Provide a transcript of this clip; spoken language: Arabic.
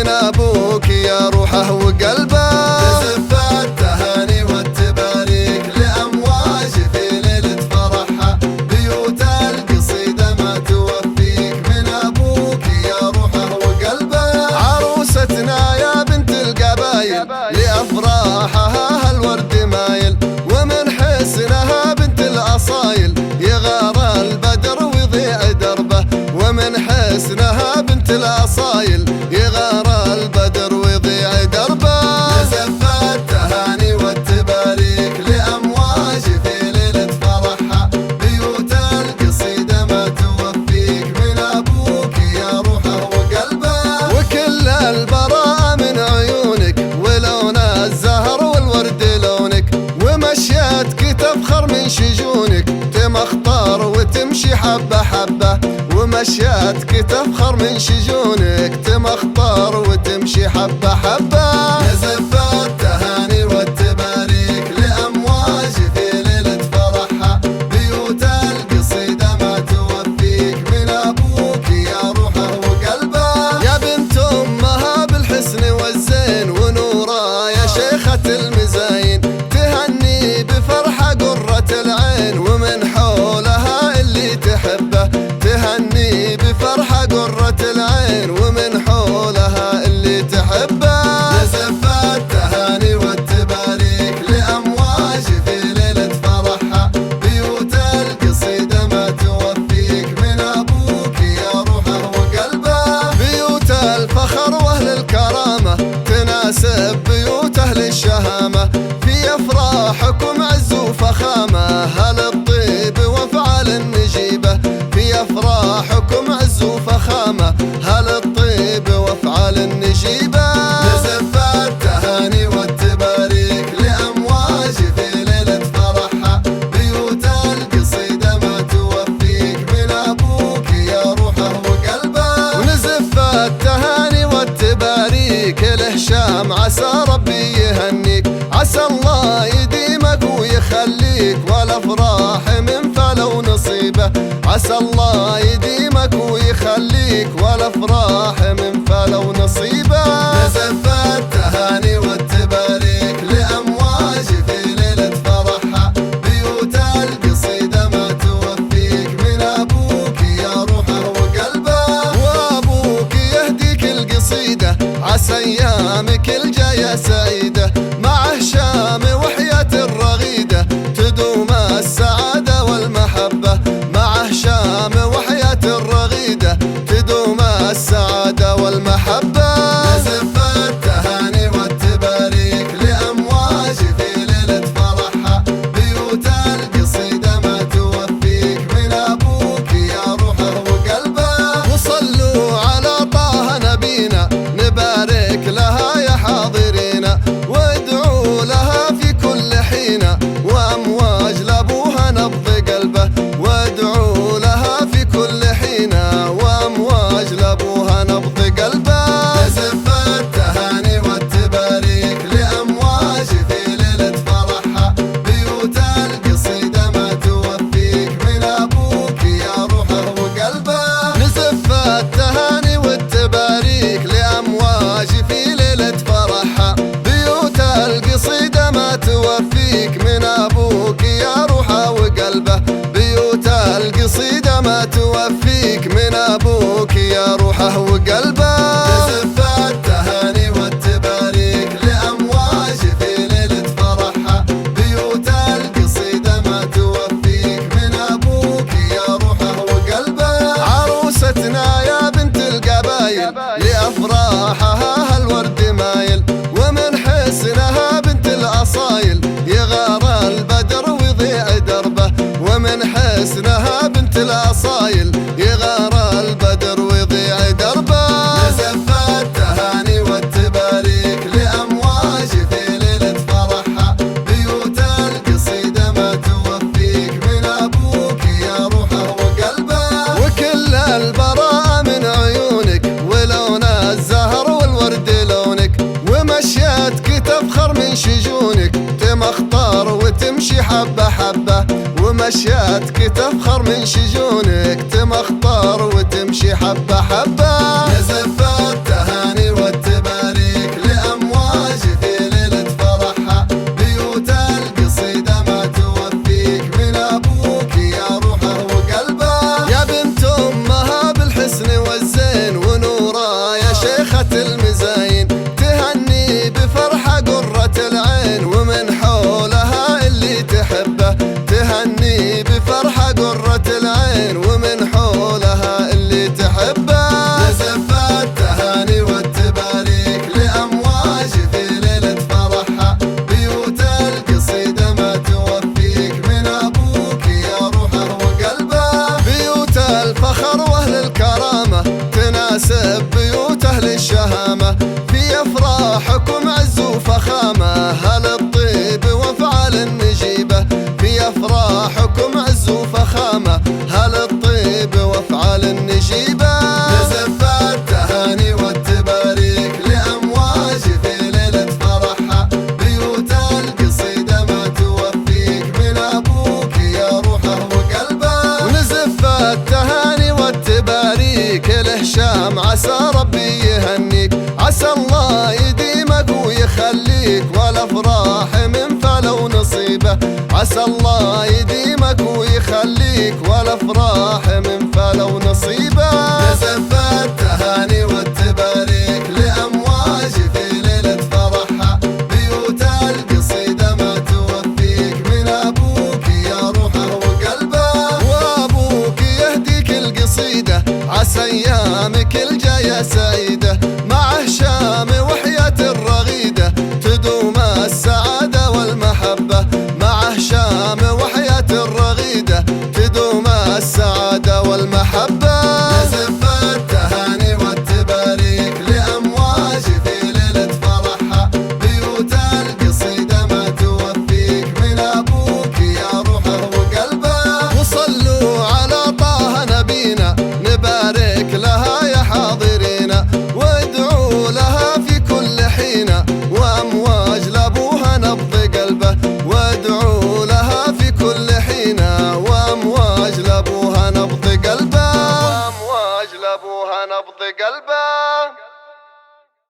من ابوك يا روحه وقلبه. تزف التهاني والتباريك لأمواج في ليلة فرحها، بيوت القصيدة ما توفيك من ابوك يا روحه وقلبه. عروستنا يا بنت القبايل لأفراحها هالورد مايل، ومن حسنها بنت الأصايل يغار البدر ويضيع دربه. ومن حسنها بنت الأصايل يغار البدر ويضيع دربه. تزف التهاني والتباريك لأمواج في ليلة فرحها، بيوت القصيدة ما توفيك من ابوك يا روحه وقلبه. وكل البراءة من عيونك، ولون الزهر والورد لونك، ومشيتك تفخر من شجونك، تمخطر وتمشي حبة حبة. ومشيتك تفخر من شجونك، تمخطر وتمشي حبة حبة. تزف التهاني والتباريك لأمواج في ليلة فرحها، بيوت القصيدة ما توفيك من ابوك يا روحه وقلبه. يا بنت امها بالحسن والزين ونورا يا شيخة المزاين، تهني بفرحة قرة العين، ومن حولها اللي تحبه. تهني بفرحة قرة العين، ومن حولها اللي تحبه. تزف التهاني والتباريك لأمواج في ليلة فرحها، بيوت القصيدة ما توفيك من ابوك يا روحه وقلبه. بيوت الفخر واهل الكرامة تناسب بيوت اهل الشهامة، في افراحكم عز وفخامة هل الطيب وافعال النجيبة. في افراحكم عز وفخامة هل الطيب وافعال النجيبة. تزف التهاني والتباريك لأمواج في ليلة فرحها، بيوت القصيدة ما توفيك من ابوك يا روحه وقلبه. ونزف التهاني والتباريك لهشام عسى ربي يهنيك، عسى الله يديمك ويخليك، والافراح من فلو نصيبه. عسى الله يديمك ويخليك، والافراح من فلو نصيبه. تزف التهاني والتباريك لأمواج في ليلة فرحها، بيوت القصيدة ما توفيك من ابوك يا روحه وقلبه. وابوك يهديك القصيدة عسى ايامك الجاية سعيدة، مع هشام وحياة الرغيدة تدوم السعادة والمحبة. مع هشام وحياة الرغيدة تدوم السعادة والمحبة. تزف التهاني والتباريك لأمواج في ليلة فرحها، بيوت القصيدة ما توفيك من ابوك يا روحه وقلبه. وصلوا على طه نبينا نبارك لها يا حاضرين، وادعوا لها في كل حين، وامواج لابوها نبض قلبه. وادعوا لها في كل حين، وامواج لابوها نبض قلبه. تزف التهاني والتباريك لأمواج في ليلة فرحها، بيوت القصيدة ما توفيك من ابوك يا روحه وقلبه. نزف التهاني والتباريك لأمواج في ليلة فرحها، بيوت القصيدة ما توفيك من أبوك يا روحه وقلبه. بيوت القصيدة ما توفيك من أبوك يا روحه وقلبه. تزف التهاني والتباريك لأمواج في ليلة فرحها، بيوت القصيدة ما توفيك من ابوك يا روحه وقلبه. عروستنا يا بنت القبايل لأفراحها هالورد مايل، ومن حسنها بنت الأصايل يغار البدر ويضيع دربه. ومن حسنها بنت الأصايل يغار البدر ويضيع دربه. تزف التهاني والتباريك لأمواج في ليلة فرحها، بيوت القصيدة ما توفيك من ابوك يا روحه وقلبه. وكل البراءة من عيونك، ولون الزهر والورد لونك، ومشيتك تفخر من شجونك، تمخطر وتمشي حبة حبة. ومشيتك تفخر من شجونك، تمخطر وتمشي حبة حبة. تزف التهاني والتباريك وبركته، عسى الله يديمك ويخليك، والافراح من فلو نصيبه